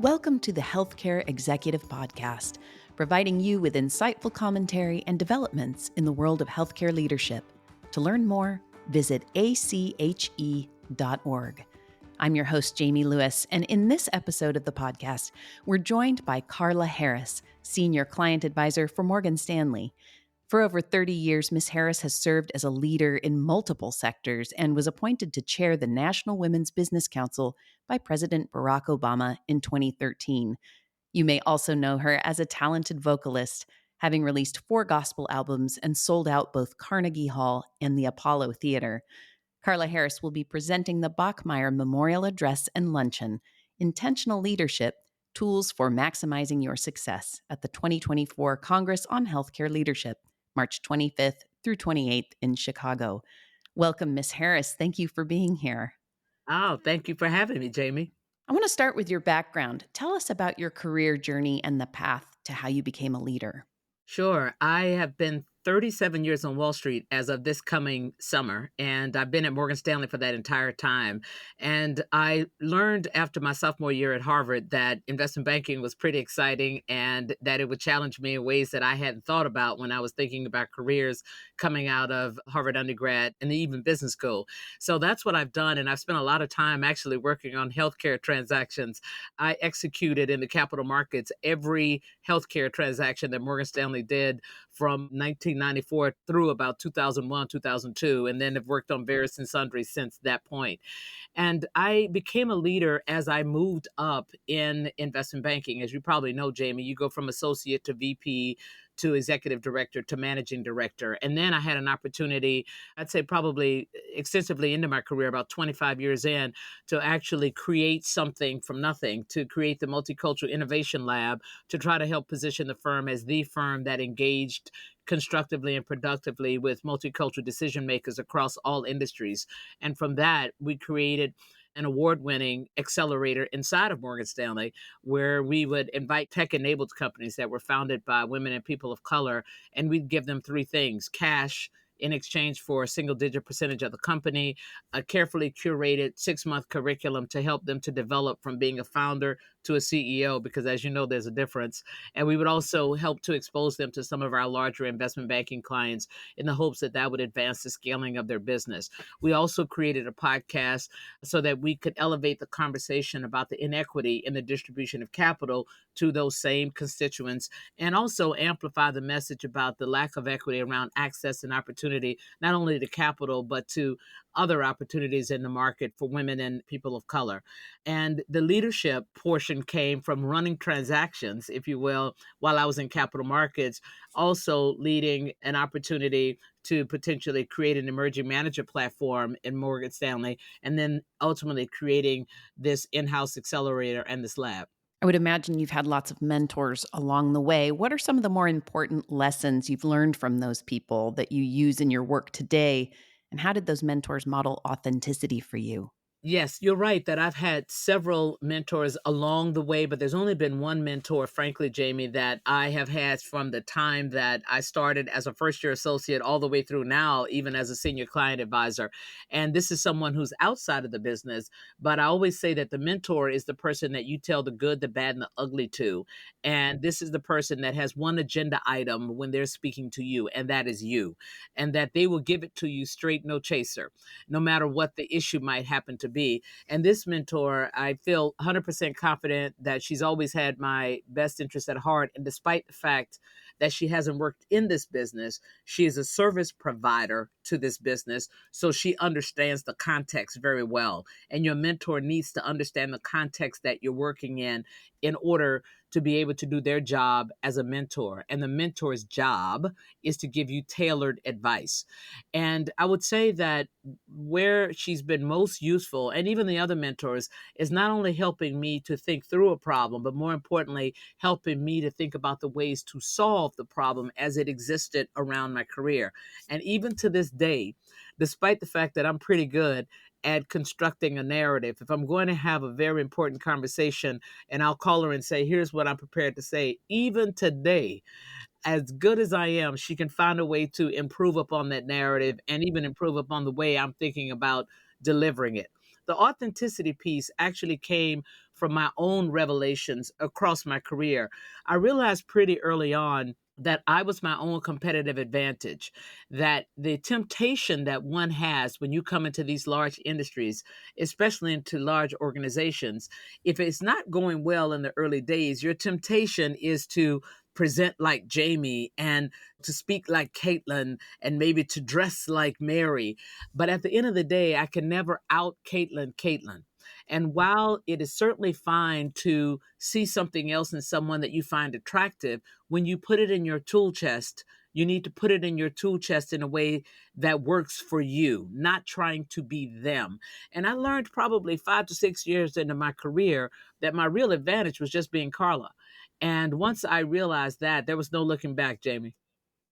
Welcome to the Healthcare Executive Podcast, providing you with insightful commentary and developments in the world of healthcare leadership. To learn more, visit ache.org. I'm your host, Jamie Lewis, and in this episode of the podcast, we're joined by Carla Harris, Senior Client Advisor for Morgan Stanley. For over 30 years, Ms. Harris has served as a leader in multiple sectors and was appointed to chair the National Women's Business Council by President Barack Obama in 2013. You may also know her as a talented vocalist, having released 4 gospel albums and sold out both Carnegie Hall and the Apollo Theater. Carla Harris will be presenting the Bachmeier Memorial Address and Luncheon, Intentional Leadership, Tools for Maximizing Your Success at the 2024 Congress on Healthcare Leadership, March 25th through 28th in Chicago. Welcome, Ms. Harris. Thank you for being here. Oh, thank you for having me, Jamie. I want to start with your background. Tell us about your career journey and the path to how you became a leader. Sure. I have been 37 years on Wall Street as of this coming summer, and I've been at Morgan Stanley for that entire time. And I learned after my sophomore year at Harvard that investment banking was pretty exciting and that it would challenge me in ways that I hadn't thought about when I was thinking about careers coming out of Harvard undergrad and even business school. So that's what I've done, and I've spent a lot of time actually working on healthcare transactions. I executed in the capital markets every healthcare transaction that Morgan Stanley did from 1994 through about 2001, 2002, and then have worked on various and sundry since that point. And I became a leader as I moved up in investment banking. As you probably know, Jamie, you go from associate to VP to executive director to managing director. And then I had an opportunity, I'd say probably extensively into my career, about 25 years in, to actually create something from nothing, to create the Multicultural Innovation Lab, to try to help position the firm as the firm that engaged constructively and productively with multicultural decision makers across all industries. And from that, we created an award-winning accelerator inside of Morgan Stanley, where we would invite tech-enabled companies that were founded by women and people of color, and we'd give them 3 things: cash in exchange for a single-digit percentage of the company, a carefully curated 6-month curriculum to help them to develop from being a founder to a CEO, because as you know, there's a difference. And we would also help to expose them to some of our larger investment banking clients in the hopes that that would advance the scaling of their business. We also created a podcast so that we could elevate the conversation about the inequity in the distribution of capital to those same constituents, and also amplify the message about the lack of equity around access and opportunity, not only to capital, but to other opportunities in the market for women and people of color. And the leadership portion came from running transactions, if you will, while I was in capital markets, also leading an opportunity to potentially create an emerging manager platform in Morgan Stanley, and then ultimately creating this in-house accelerator and this lab. I would imagine you've had lots of mentors along the way. What are some of the more important lessons you've learned from those people that you use in your work today? And how did those mentors model authenticity for you? Yes, you're right that I've had several mentors along the way, but there's only been one mentor, frankly, Jamie, that I have had from the time that I started as a first year associate all the way through now, even as a senior client advisor. And this is someone who's outside of the business, but I always say that the mentor is the person that you tell the good, the bad, and the ugly to. And this is the person that has one agenda item when they're speaking to you, and that is you. And that they will give it to you straight, no chaser, no matter what the issue might happen to be. And this mentor, I feel 100% confident that she's always had my best interest at heart. And despite the fact that she hasn't worked in this business, she is a service provider to this business. So she understands the context very well. And your mentor needs to understand the context that you're working in order to be able to do their job as a mentor. And the mentor's job is to give you tailored advice. And I would say that where she's been most useful, and even the other mentors, is not only helping me to think through a problem, but more importantly, helping me to think about the ways to solve the problem as it existed around my career. And even to this day, despite the fact that I'm pretty good at constructing a narrative, if I'm going to have a very important conversation and I'll call her and say, here's what I'm prepared to say, even today, as good as I am, she can find a way to improve upon that narrative and even improve upon the way I'm thinking about delivering it. the authenticity piece actually came from my own revelations across my career. I realized pretty early on that I was my own competitive advantage, that the temptation that one has when you come into these large industries, especially into large organizations, if it's not going well in the early days, your temptation is to present like Jamie and to speak like Caitlin and maybe to dress like Mary. But at the end of the day, I can never out Caitlin. And while it is certainly fine to see something else in someone that you find attractive, when you put it in your tool chest, you need to put it in your tool chest in a way that works for you, not trying to be them. And I learned probably 5 to 6 years into my career that my real advantage was just being Carla. And once I realized that, there was no looking back, Jamie.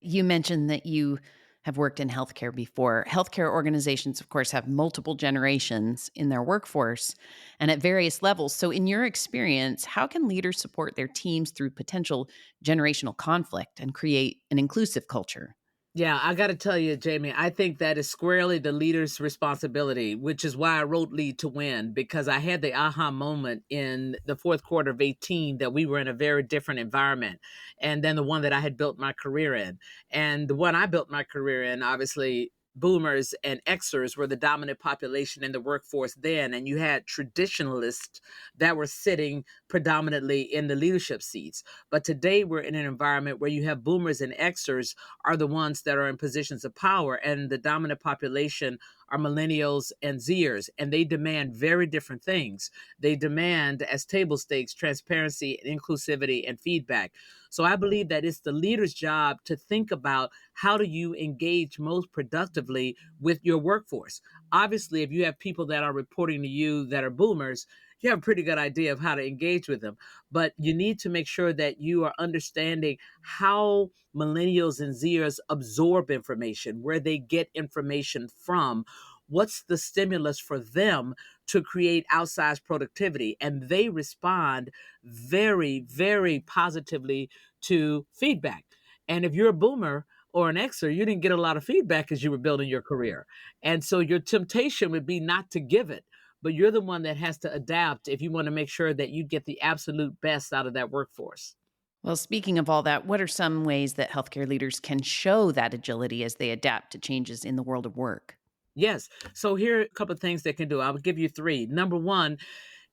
You mentioned that you have worked in healthcare before. Healthcare organizations, of course, have multiple generations in their workforce and at various levels. So, in your experience, how can leaders support their teams through potential generational conflict and create an inclusive culture? Yeah, I got to tell you, Jamie, I think that is squarely the leader's responsibility, which is why I wrote Lead to Win, because I had the aha moment in the fourth quarter of 18 that we were in a very different environment and then the one that I had built my career in. And the one I built my career in, obviously, boomers and Xers were the dominant population in the workforce then. And you had traditionalists that were sitting predominantly in the leadership seats. But today we're in an environment where you have boomers and Xers are the ones that are in positions of power, and the dominant population are millennials and Zers, and they demand very different things. They demand, as table stakes, transparency and inclusivity and feedback. So I believe that it's the leader's job to think about how do you engage most productively with your workforce. Obviously, if you have people that are reporting to you that are boomers, you have a pretty good idea of how to engage with them. But you need to make sure that you are understanding how millennials and Zers absorb information, where they get information from, what's the stimulus for them to create outsized productivity. And they respond very, very positively to feedback. And if you're a boomer or an Xer, you didn't get a lot of feedback as you were building your career. And so your temptation would be not to give it, but you're the one that has to adapt if you want to make sure that you get the absolute best out of that workforce. Well, speaking of all that, what are some ways that healthcare leaders can show that agility as they adapt to changes in the world of work? Yes. So here are a couple of things they can do. I'll give you three. Number one,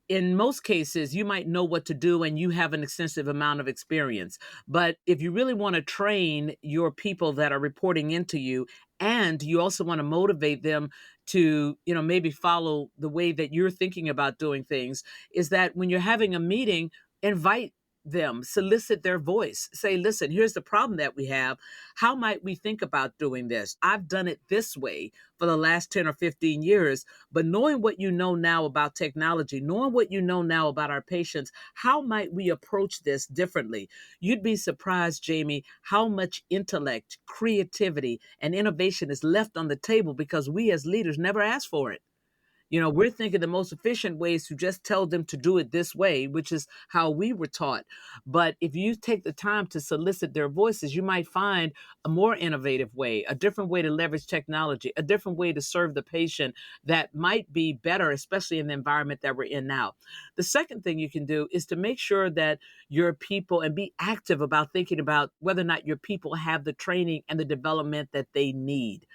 in most cases, you might know what to do and you have an extensive amount of experience. But if you really want to train your people that are reporting into you, and you also want to motivate them to, maybe follow the way that you're thinking about doing things, is that when you're having a meeting, invite them, solicit their voice. Say, listen, here's the problem that we have. How might we think about doing this? I've done it this way for the last 10 or 15 years. But knowing what you know now about technology, knowing what you know now about our patients, how might we approach this differently? You'd be surprised, Jamie, how much intellect, creativity, and innovation is left on the table because we as leaders never asked for it. We're thinking the most efficient way is to just tell them to do it this way, which is how we were taught. But if you take the time to solicit their voices, you might find a more innovative way, a different way to leverage technology, a different way to serve the patient that might be better, especially in the environment that we're in now. The second thing you can do is to make sure that your people and be active about thinking about whether or not your people have the training and the development that they need.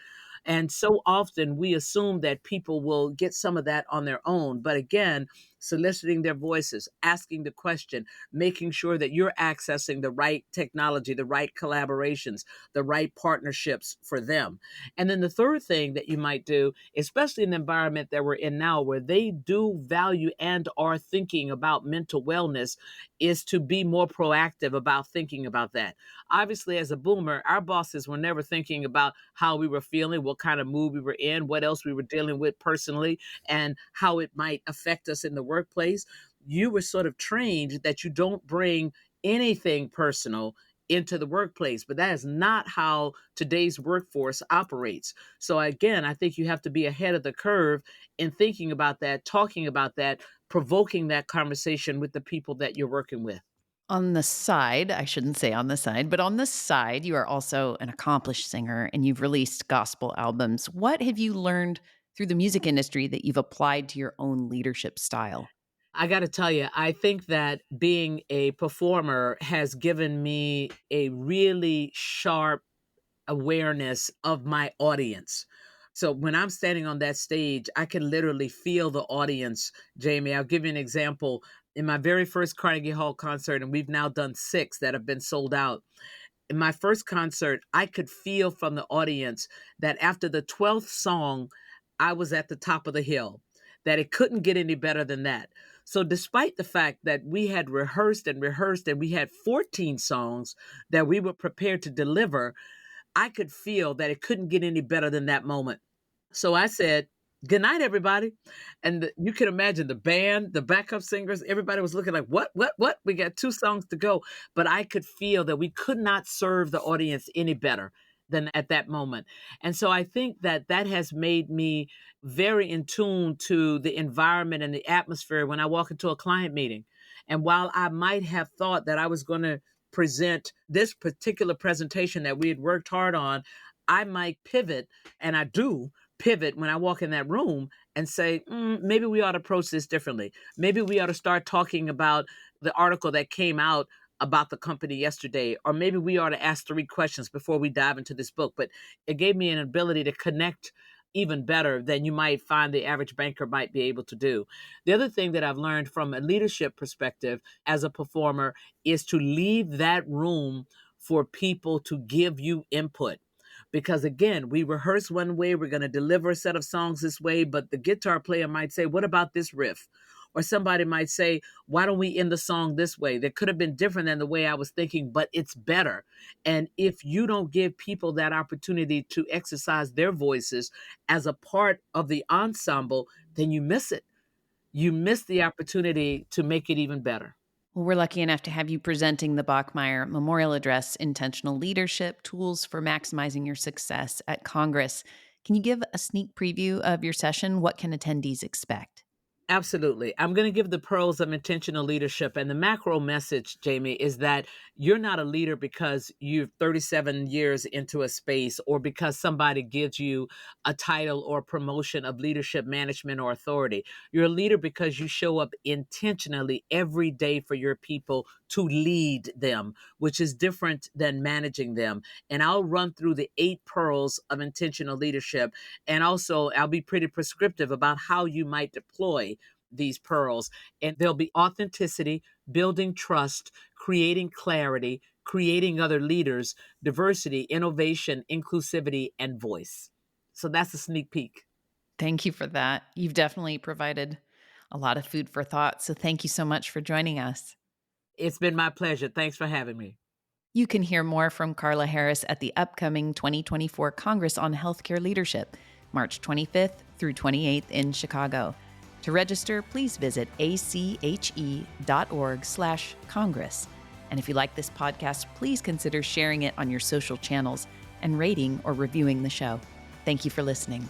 And so often we assume that people will get some of that on their own. But again, soliciting their voices, asking the question, making sure that you're accessing the right technology, the right collaborations, the right partnerships for them. And then the third thing that you might do, especially in the environment that we're in now, where they do value and are thinking about mental wellness, is to be more proactive about thinking about that. Obviously, as a boomer, our bosses were never thinking about how we were feeling, what kind of mood we were in, what else we were dealing with personally, and how it might affect us in the workplace. You were sort of trained that you don't bring anything personal into the workplace, but that is not how today's workforce operates. So again, I think you have to be ahead of the curve in thinking about that, talking about that, provoking that conversation with the people that you're working with. On the side, I shouldn't say on the side, but on the side, you are also an accomplished singer and you've released gospel albums. What have you learned through the music industry that you've applied to your own leadership style? I got to tell you, I think that being a performer has given me a really sharp awareness of my audience. So when I'm standing on that stage, I can literally feel the audience, Jamie. I'll give you an example. In my very first Carnegie Hall concert, and we've now done 6 that have been sold out. In my first concert, I could feel from the audience that after the 12th song, I was at the top of the hill, that it couldn't get any better than that. So, despite the fact that we had rehearsed and rehearsed and we had 14 songs that we were prepared to deliver, I could feel that it couldn't get any better than that moment. So I said, "Good night, everybody." And you can imagine the band, the backup singers, everybody was looking like, what? We got 2 songs to go. But I could feel that we could not serve the audience any better than at that moment. And so I think that that has made me very in tune to the environment and the atmosphere when I walk into a client meeting. And while I might have thought that I was going to present this particular presentation that we had worked hard on, I might pivot, and I do pivot when I walk in that room and say, maybe we ought to approach this differently. Maybe we ought to start talking about the article that came out about the company yesterday, or maybe we ought to ask 3 questions before we dive into this book. But it gave me an ability to connect even better than you might find the average banker might be able to do. The other thing that I've learned from a leadership perspective as a performer is to leave that room for people to give you input. Because again, we rehearse one way, we're going to deliver a set of songs this way, but the guitar player might say, "What about this riff?" Or somebody might say, "Why don't we end the song this way? That could have been different than the way I was thinking, but it's better." And if you don't give people that opportunity to exercise their voices as a part of the ensemble, then you miss it. You miss the opportunity to make it even better. Well, we're lucky enough to have you presenting the Bachmeier Memorial Address, Intentional Leadership Tools for Maximizing Your Success at Congress. Can you give a sneak preview of your session? What can attendees expect? Absolutely. I'm going to give the pearls of intentional leadership. And the macro message, Jamie, is that you're not a leader because you're 37 years into a space or because somebody gives you a title or promotion of leadership, management, or authority. You're a leader because you show up intentionally every day for your people to lead them, which is different than managing them. And I'll run through the 8 pearls of intentional leadership. And also, I'll be pretty prescriptive about how you might deploy these pearls. And there'll be authenticity, building trust, creating clarity, creating other leaders, diversity, innovation, inclusivity, and voice. So that's a sneak peek. Thank you for that. You've definitely provided a lot of food for thought. So thank you so much for joining us. It's been my pleasure. Thanks for having me. You can hear more from Carla Harris at the upcoming 2024 Congress on Healthcare Leadership, March 25th through 28th in Chicago. To register, please visit ache.org/Congress. And if you like this podcast, please consider sharing it on your social channels and rating or reviewing the show. Thank you for listening.